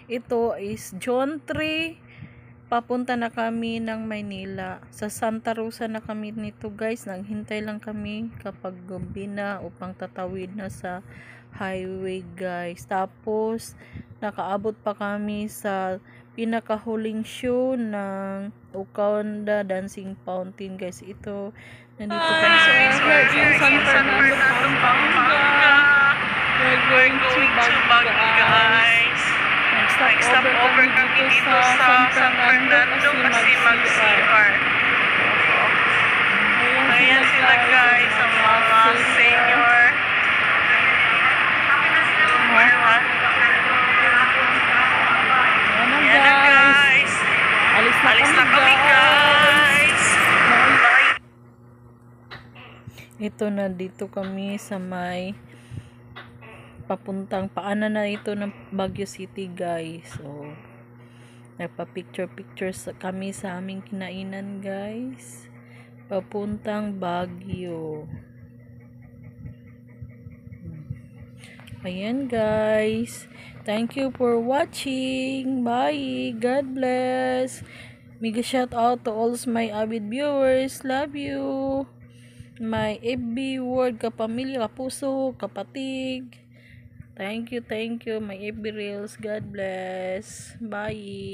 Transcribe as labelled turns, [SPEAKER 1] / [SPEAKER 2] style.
[SPEAKER 1] Ito is John 3. Papunta na kami ng Maynila. Sa Santa Rosa na kami nito guys. Naghintay lang kami kapag gabi na upang tatawid na sa highway guys. Tapos nakaabot pa kami sa pinakahuling show ng Ukaunda Dancing Fountain guys. Ito, nandito kami sa San Fernando, Pampanga. We're going to Baguio guys. Nag-stop over kami dito sa San Fernando kasi mag-CR. Ayan sila guys, ang mga senior. Ayan na guys. Alis na kami guys. Ito na, dito kami sa may papuntang paanan na ito ng Baguio City guys. So nagpa-picture kami sa aming kinainan guys, papuntang Baguio. Ayan guys, thank you for watching. Bye, God bless. Mega shout out to all my avid viewers. Love you, my FB word, kapamilya, kapuso, kapatig. Thank you, my FB Reels. God bless. Bye.